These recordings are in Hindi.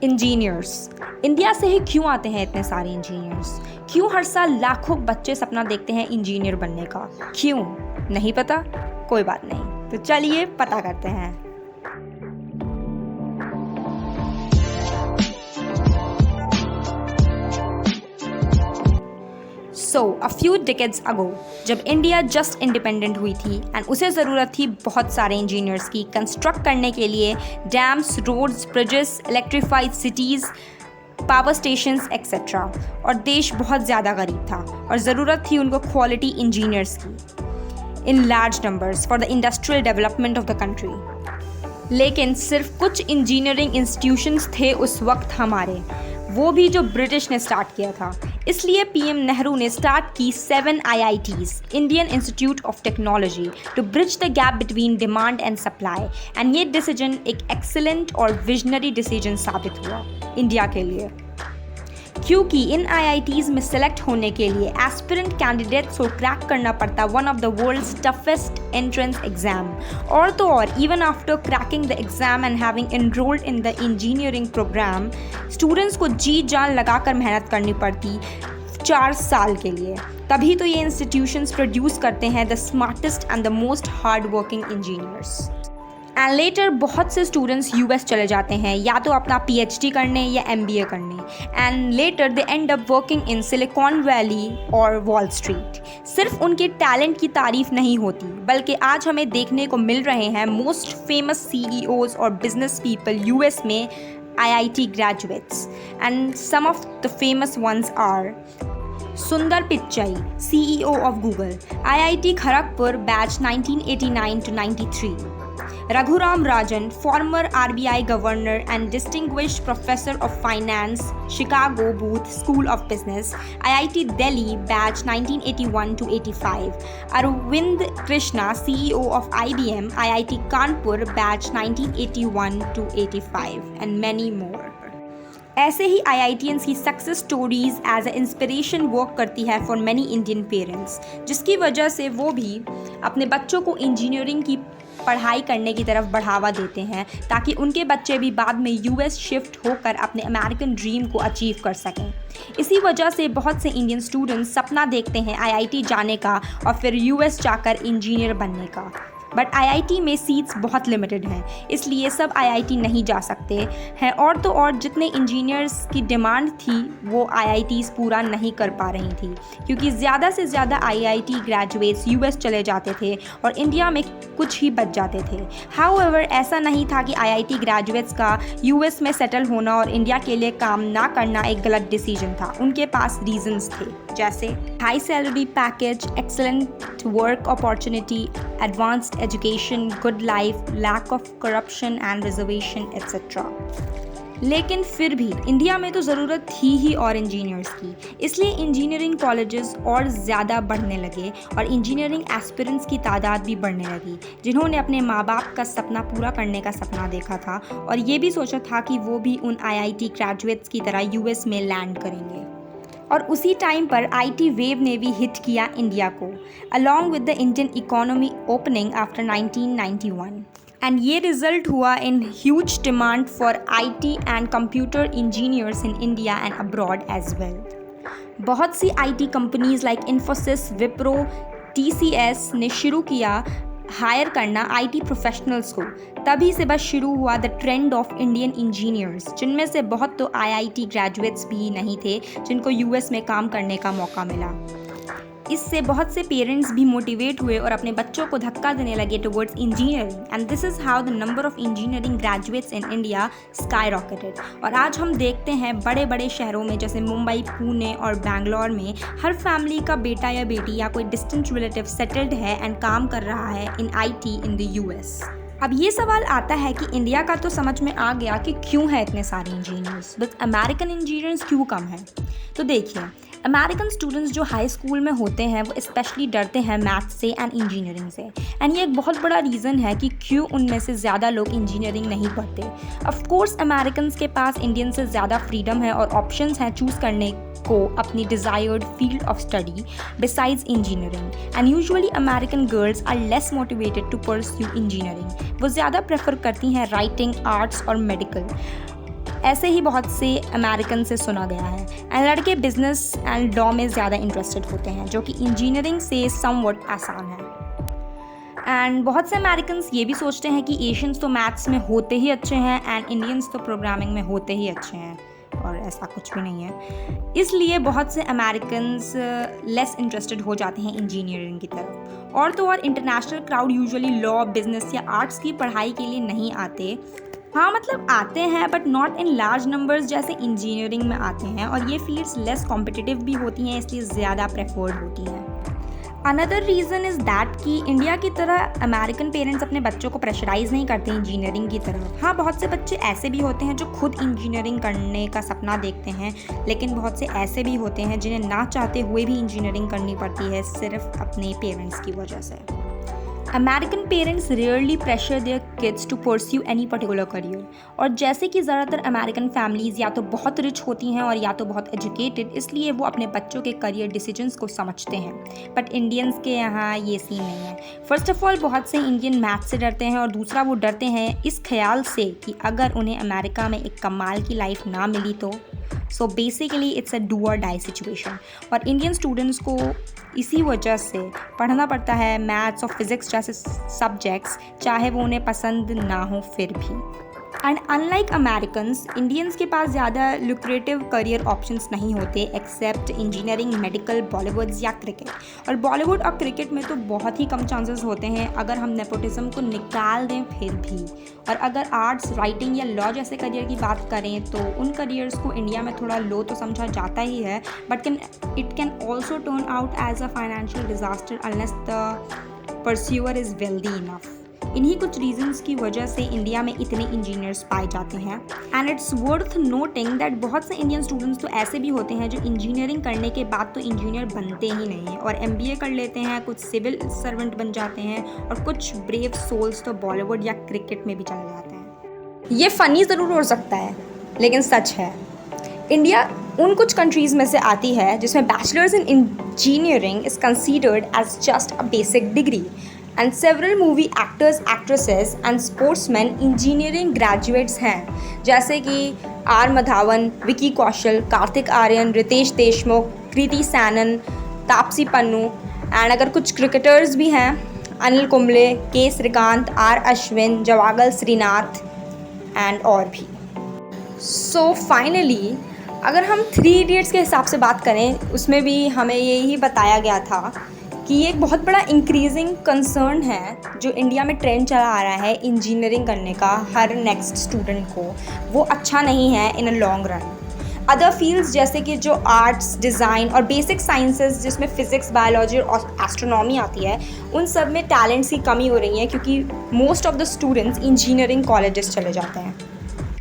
इंजीनियर्स। इंडिया से ही क्यों आते हैं इतने सारे इंजीनियर्स? क्यों हर साल लाखों बच्चे सपना देखते हैं इंजीनियर बनने का? क्यों? नहीं पता? कोई बात नहीं, तो चलिए पता करते हैं। A few decades ago, जब इंडिया जस्ट इंडिपेंडेंट हुई थी एंड उसे ज़रूरत थी बहुत सारे इंजीनियर्स की कंस्ट्रक्ट करने के लिए dams, roads, bridges, electrified cities, power stations etcetera. और देश बहुत ज़्यादा गरीब था और ज़रूरत थी उनको क्वालिटी इंजीनियर्स की in large numbers for the industrial development of the country. लेकिन सिर्फ कुछ इंजीनियरिंग इंस्टीट्यूशंस थे उस वक्त हमारे, वो भी जो ब्रिटिश ने स्टार्ट किया था। इसलिए पीएम नेहरू ने स्टार्ट की 7 IITs, Indian Institute of Technology, to bridge the gap between demand and supply. And ये डिसीजन एक एक्सीलेंट और विजनरी डिसीजन साबित हुआ इंडिया के लिए, क्योंकि इन IITs में सेलेक्ट होने के लिए एस्पिरेंट कैंडिडेट्स को क्रैक करना पड़ता one of the world's toughest entrance exam. और तो और even after cracking the exam and having enrolled in the engineering programme, students को जी जान लगाकर मेहनत करनी पड़ती 4 साल के लिए। तभी तो ये इंस्टीट्यूशंस प्रोड्यूस करते हैं the smartest and the most hard working engineers. And later बहुत से स्टूडेंट्स US चले जाते हैं, या तो अपना PhD करने या MBA करने। And later they and up working in silicon valley और वॉल स्ट्रीट। सिर्फ उनके टैलेंट की तारीफ नहीं होती, बल्कि आज हमें देखने को मिल रहे हैं मोस्ट फेमस CEOs और बिजनेस पीपल US में IIT graduates. And some of the famous ones are Sundar Pichai, CEO of Google, IIT Kharagpur, batch 1989 to 93. Raghuram Rajan, former RBI governor and distinguished professor of finance, Chicago Booth School of Business, IIT Delhi, batch 1981 to 85. Arvind Krishna, CEO of IBM, IIT Kanpur, batch 1981 to 85, and many more. ऐसे ही IITians की success stories as a inspiration work करती है फॉर मैनी इंडियन पेरेंट्स, जिसकी वजह से वो भी अपने बच्चों को इंजीनियरिंग की पढ़ाई करने की तरफ बढ़ावा देते हैं, ताकि उनके बच्चे भी बाद में US शिफ्ट होकर अपने अमेरिकन ड्रीम को अचीव कर सकें। इसी वजह से बहुत से इंडियन स्टूडेंट्स सपना देखते हैं IIT जाने का और फिर US जाकर इंजीनियर बनने का। बट IIT में सीट्स बहुत लिमिटेड हैं, इसलिए सब IIT नहीं जा सकते हैं। और तो और जितने इंजीनियर्स की डिमांड थी वो IITs पूरा नहीं कर पा रही थी, क्योंकि ज़्यादा से ज़्यादा IIT ग्रेजुएट्स US चले जाते थे और इंडिया में कुछ ही बच जाते थे। हाउएवर ऐसा नहीं था कि IIT ग्रेजुएट्स का US में सेटल होना और इंडिया के लिए काम ना करना एक गलत डिसीजन था। उनके पास रीजंस थे, जैसे high salary package, excellent work opportunity, advanced education, good life, lack of corruption and reservation etcetera. लेकिन फिर भी इंडिया में तो ज़रूरत थी ही और इंजीनियर्स की, इसलिए इंजीनियरिंग कॉलेजेस और ज़्यादा बढ़ने लगे और इंजीनियरिंग एस्पिरेंट्स की तादाद भी बढ़ने लगी, जिन्होंने अपने माँ बाप का सपना पूरा करने का सपना देखा था और ये भी सोचा था कि वो भी उन IIT ग्रेजुएट्स की तरह US में लैंड करेंगे। और उसी टाइम पर IT वेव ने भी हिट किया इंडिया को, along with the Indian economy opening after 1991। And ये रिजल्ट हुआ in huge demand for IT and computer engineers in India and abroad as well. बहुत सी IT companies like Infosys, Wipro, TCS ने शुरू किया हायर करना IT प्रोफेशनल्स को। तभी से बस शुरू हुआ the trend of Indian engineers, जिनमें से बहुत तो IIT ग्रेजुएट्स भी नहीं थे जिनको US में काम करने का मौका मिला। इससे बहुत से पेरेंट्स भी मोटिवेट हुए और अपने बच्चों को धक्का देने लगे towards engineering, and this is how the number of engineering graduates in India sky rocketed. और आज हम देखते हैं बड़े बड़े शहरों में जैसे मुंबई, पुणे और बैंगलोर में हर फैमिली का बेटा या बेटी या कोई डिस्टेंट रिलेटिव सेटल्ड है एंड काम कर रहा है इन IT इन द US। अब ये सवाल आता है कि इंडिया का तो समझ में आ गया कि क्यों है इतने सारे इंजीनियर्स, बट अमेरिकन इंजीनियर्स क्यों कम है। तो देखिए, अमेरिकन स्टूडेंट्स जो हाई स्कूल में होते हैं वो स्पेशली डरते हैं मैथ्स से एंड इंजीनियरिंग से, एंड ये एक बहुत बड़ा रीज़न है कि क्यों उनमें से ज़्यादा लोग इंजीनियरिंग नहीं पढ़ते। ऑफ कोर्स अमेरिकन के पास इंडियन से ज़्यादा फ्रीडम है और ऑप्शंस हैं चूज़ करने को अपनी desired field of study besides engineering, and usually American girls are less motivated to pursue engineering. वो ज़्यादा प्रेफर करती हैं राइटिंग, आर्ट्स और मेडिकल। ऐसे ही बहुत से अमेरिकन से सुना गया है। एंड लड़के बिजनेस एंड लॉ में ज़्यादा इंटरेस्टेड होते हैं, जो कि इंजीनियरिंग से समवट आसान है। एंड बहुत से अमेरिकन्स ये भी सोचते हैं कि एशियंस तो मैथ्स में होते ही अच्छे हैं एंड इंडियंस तो प्रोग्रामिंग में होते ही अच्छे हैं, और ऐसा कुछ भी नहीं है। इसलिए बहुत से अमेरिकन्स लेस इंटरेस्टेड हो जाते हैं इंजीनियरिंग की तरफ। और तो और international crowd usually law, business या आर्ट्स की पढ़ाई के लिए नहीं आते। हाँ, मतलब आते हैं but not in large numbers जैसे इंजीनियरिंग में आते हैं, और ये फील्ड्स लेस कॉम्पिटिटिव भी होती हैं, इसलिए ज़्यादा प्रेफर्ड होती हैं। अनदर रीज़न इज़ दैट कि इंडिया की तरह अमेरिकन पेरेंट्स अपने बच्चों को प्रेशराइज़ नहीं करते इंजीनियरिंग की तरफ। हाँ, बहुत से बच्चे ऐसे भी होते हैं जो खुद इंजीनियरिंग करने का सपना देखते हैं, लेकिन बहुत से ऐसे भी होते हैं जिन्हें ना चाहते हुए भी इंजीनियरिंग करनी पड़ती है सिर्फ अपने पेरेंट्स की वजह से। American parents rarely pressure their kids to pursue any particular career. और जैसे कि ज़्यादातर अमेरिकन फैमिलीज़ या तो बहुत रिच होती हैं और या तो बहुत एजुकेटेड, इसलिए वो अपने बच्चों के करियर डिसीजंस को समझते हैं। बट इंडियंस के यहाँ ये सीन नहीं है। फर्स्ट ऑफ ऑल, बहुत से इंडियन मैथ से डरते हैं, और दूसरा वो डरते हैं इस ख्याल से कि अगर उन्हें अमेरिका में एक कमाल की लाइफ ना मिली तो so basically it's a do और डाई सिचुएशन। और इंडियन स्टूडेंट्स को इसी वजह से पढ़ना पड़ता है मैथ्स और फिज़िक्स जैसे सब्जेक्ट्स, चाहे वो उन्हें पसंद ना हो फिर भी। एंड अनलाइक अमेरिकन्स, इंडियंस के पास ज़्यादा लुक्रेटिव करियर ऑप्शंस नहीं होते एक्सेप्ट इंजीनियरिंग, मेडिकल, बॉलीवुड्स या क्रिकेट। और बॉलीवुड और क्रिकेट में तो बहुत ही कम चांसेस होते हैं अगर हम नेपोटिज्म को निकाल दें फिर भी। और अगर आर्ट्स, राइटिंग या लॉ जैसे करियर की बात करें तो उन करियर्स को इंडिया में थोड़ा लो तो समझा जाता ही है, but it can also turn out as a financial disaster unless the pursuer is wealthy enough. इन्हीं कुछ रीजंस की वजह से इंडिया में इतने इंजीनियर्स पाए जाते हैं। And it's worth noting that बहुत से इंडियन स्टूडेंट्स तो ऐसे भी होते हैं जो इंजीनियरिंग करने के बाद तो इंजीनियर बनते ही नहीं हैं और एमबीए कर लेते हैं, कुछ सिविल सर्वेंट बन जाते हैं, और कुछ ब्रेव सोल्स तो बॉलीवुड या क्रिकेट में भी चले जाते हैं। ये फ़नी ज़रूर हो सकता है, लेकिन सच है। इंडिया उन कुछ कंट्रीज़ में से आती है जिसमें bachelors in engineering is considered as just a basic degree. And several movie actors, actresses and sportsman engineering graduates हैं, जैसे कि आर माधवन, विकी कौशल, कार्तिक आर्यन, रितेश देशमुख, कृति सैनन, तापसी पन्नू। एंड अगर कुछ क्रिकेटर्स भी हैं, Anil Kumble, K Srikanth, R Ashwin, Javagal Srinath and और भी। सो फाइनली अगर हम 3 इडियट्स के हिसाब से बात करें, उसमें भी हमें यही बताया गया था कि ये एक बहुत बड़ा इंक्रीजिंग कंसर्न है जो इंडिया में ट्रेंड चला आ रहा है इंजीनियरिंग करने का हर नेक्स्ट स्टूडेंट को। वो अच्छा नहीं है in a long run. Other fields जैसे कि जो आर्ट्स, डिज़ाइन और बेसिक साइंसेस जिसमें फ़िज़िक्स, बायोलॉजी और एस्ट्रोनॉमी आती है, उन सब में टैलेंट्स की कमी हो रही है क्योंकि most of the students engineering colleges चले जाते हैं।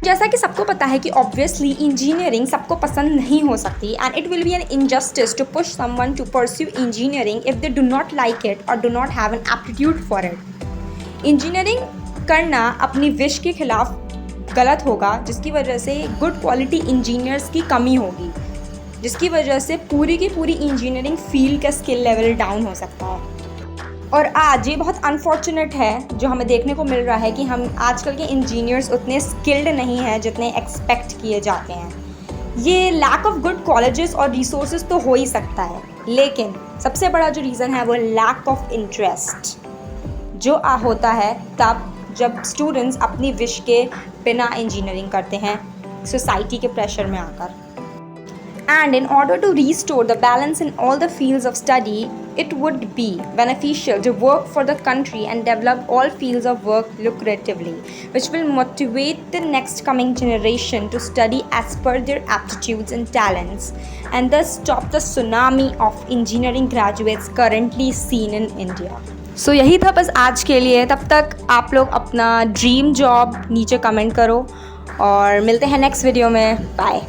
जैसा कि सबको पता है कि ऑब्वियसली इंजीनियरिंग सबको पसंद नहीं हो सकती, and it will be an injustice to push someone to pursue engineering if they do not like it और do not have an aptitude for it. Engineering करना अपनी विश के खिलाफ गलत होगा, जिसकी वजह से गुड क्वालिटी इंजीनियर्स की कमी होगी, जिसकी वजह से पूरी की पूरी इंजीनियरिंग फील्ड का स्किल लेवल डाउन हो सकता है। और आज ये बहुत अनफॉर्चुनेट है जो हमें देखने को मिल रहा है कि हम आजकल के इंजीनियर्स उतने स्किल्ड नहीं हैं जितने एक्सपेक्ट किए जाते हैं। ये लैक ऑफ गुड कॉलेजेस और रिसोर्सेज तो हो ही सकता है, लेकिन सबसे बड़ा जो रीज़न है वो लैक ऑफ इंटरेस्ट जो होता है तब जब स्टूडेंट्स अपनी विश के बिना इंजीनियरिंग करते हैं सोसाइटी के प्रेशर में आकर। And in order to restore the balance in all the fields of study, it would be beneficial to work for the country and develop all fields of work lucratively, which will motivate the next coming generation to study as per their aptitudes and talents, and thus stop the tsunami of engineering graduates currently seen in India. So यही था बस आज के लिए। तब तक आप लोग अपना ड्रीम जॉब नीचे कमेंट करो और मिलते हैं नेक्स्ट वीडियो में। बाय।